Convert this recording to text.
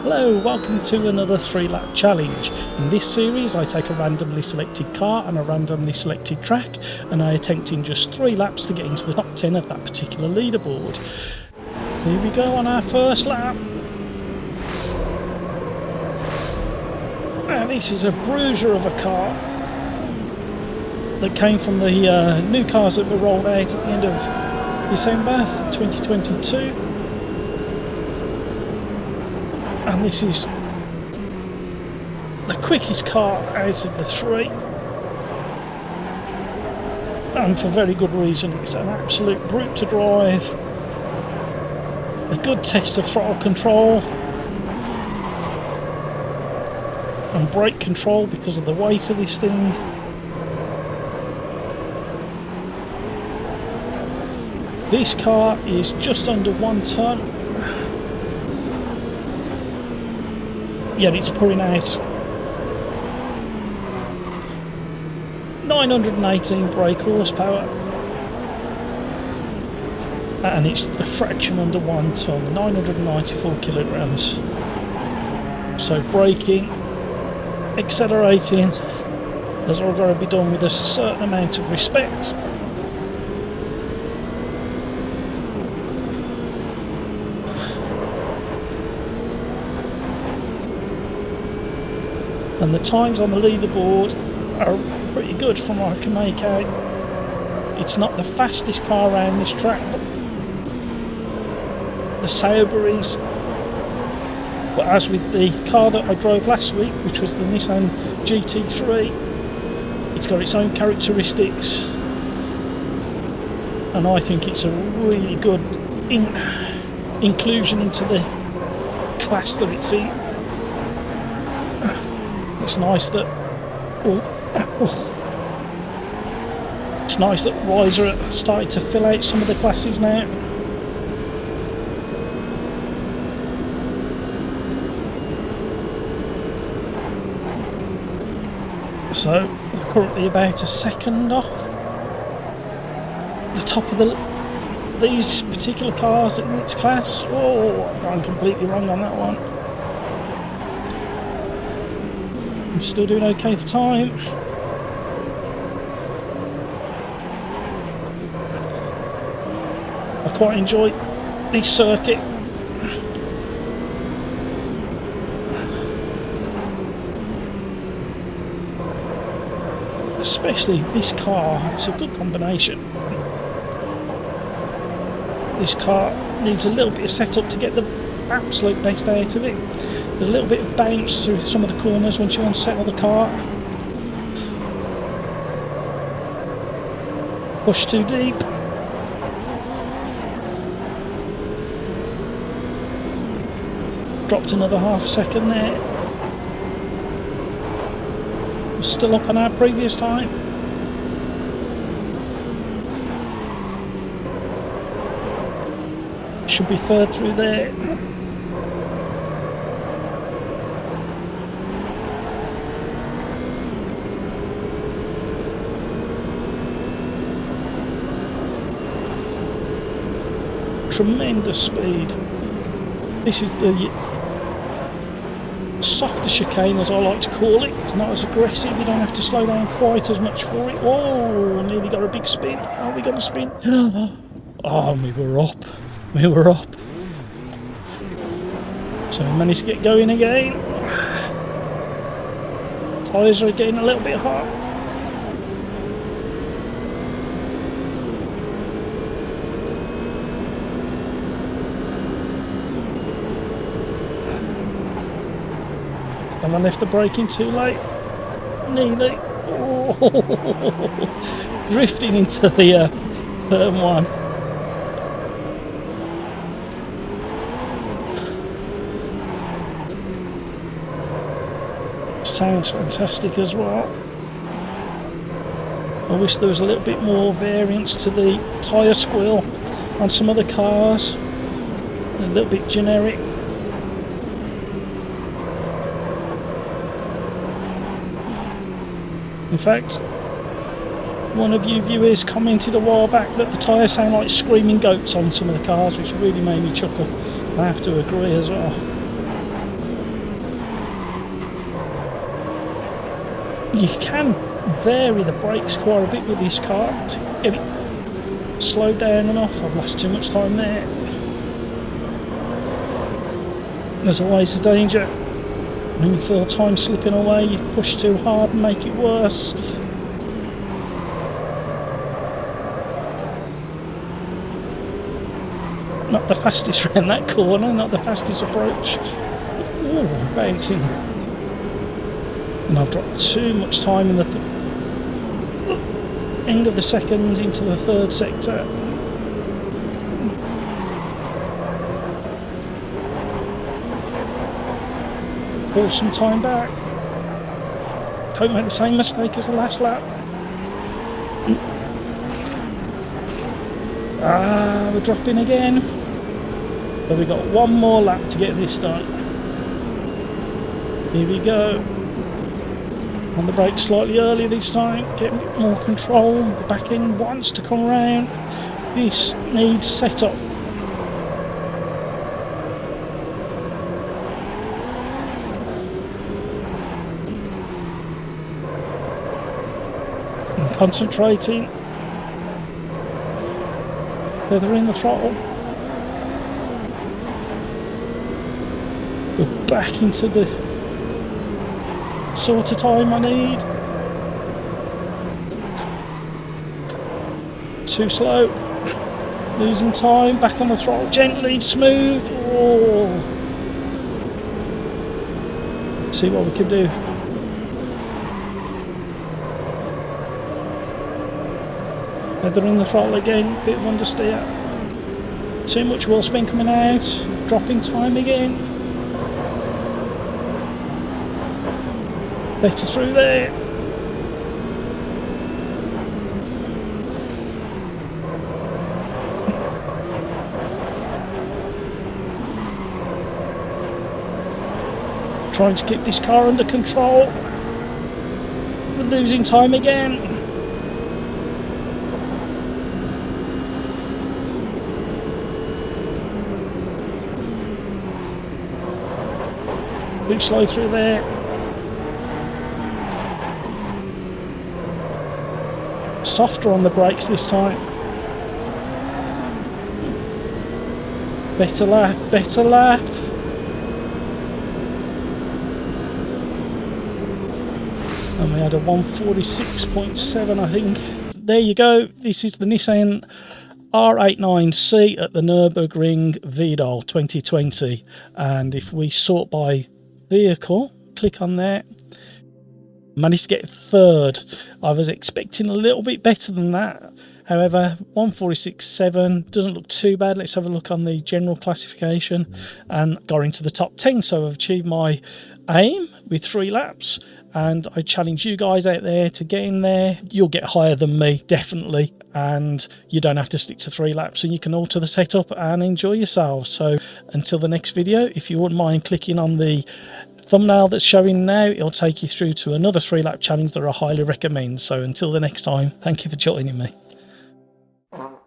Hello, welcome to another 3-lap challenge. In this series I take a randomly selected car and a randomly selected track and I attempt in just 3 laps to get into the top 10 of that particular leaderboard. Here we go on our first lap. Now this is a bruiser of a car that came from the new cars that were rolled out at the end of December 2022. And this is the quickest car out of the 3, and for very good reason. It's an absolute brute to drive, a good test of throttle control and brake control because of the weight of this thing. This car is just under 1 tonne. Yet it's putting out 918 brake horsepower, and it's a fraction under 1 tonne, 994 kilograms. So braking, accelerating has all got to be done with a certain amount of respect. And the times on the leaderboard are pretty good from what I can make out. It's not the fastest car around this track, but the Sauberys. But as with the car that I drove last week, which was the Nissan GT3, it's got its own characteristics. And I think it's a really good inclusion into the class that it's in. It's nice that it's nice that Reiza are starting to fill out some of the classes now. So we're currently about a second off the top of these particular cars in its class. Oh, I've gone completely wrong on that one. I'm still doing okay for time. I quite enjoy this circuit. Especially this car, it's a good combination. This car needs a little bit of setup to get the absolute best out of it. There's a little bit of bounce through some of the corners once you unsettle the car. Push too deep. Dropped another half a second there. We're still up on our previous time. Should be third through there. Tremendous speed. This is the softer chicane, as I like to call it. It's not as aggressive, you don't have to slow down quite as much for it. Whoa, nearly got a big spin. Are we going to spin? Oh, we were up. We were up. So we managed to get going again. Tyres are getting a little bit hot. And I left the braking too late. Nearly. Oh. Drifting into the turn 1. Sounds fantastic as well. I wish there was a little bit more variance to the tyre squill on some of the cars. A little bit generic. In fact, one of you viewers commented a while back that the tyres sound like screaming goats on some of the cars, which really made me chuckle. I have to agree as well. You can vary the brakes quite a bit with this car to get it slowed down enough. I've lost too much time there. There's always a danger when you feel time slipping away, you push too hard and make it worse. Not the fastest round that corner, not the fastest approach. Ooh, bouncing. And I've dropped too much time in the end of the second into the third sector. Pull some time back. Don't make the same mistake as the last lap. We're dropping again. But we've got one more lap to get this done. Here we go. On the brakes slightly early this time, getting a bit more control. The back end wants to come around. This needs setup. I'm concentrating. Feathering the throttle. We're back into the sort of time I need. Too slow. Losing time. Back on the throttle. Gently. Smooth. Oh. See what we can do. Feathering the throttle again. Bit of understeer. Too much wheel spin coming out. Dropping time again. Better through there. Trying to keep this car under control. We're losing time again. Too slow through there. Softer on the brakes this time. Better lap, better lap. And we had a 146.7, I think. There you go. This is the Nissan R89C at the Nürburgring Vidal 2020. And if we sort by vehicle, click on there. Managed to get third. I was expecting a little bit better than that. However, 146.7 doesn't look too bad. Let's have a look on the general classification and got into the top 10. So I've achieved my aim with 3 laps. And I challenge you guys out there to get in there. You'll get higher than me, definitely. And you don't have to stick to 3 laps, and you can alter the setup and enjoy yourselves. So until the next video, if you wouldn't mind clicking on the thumbnail that's showing now, it'll take you through to another 3-lap challenge that I highly recommend. So until the next time, thank you for joining me.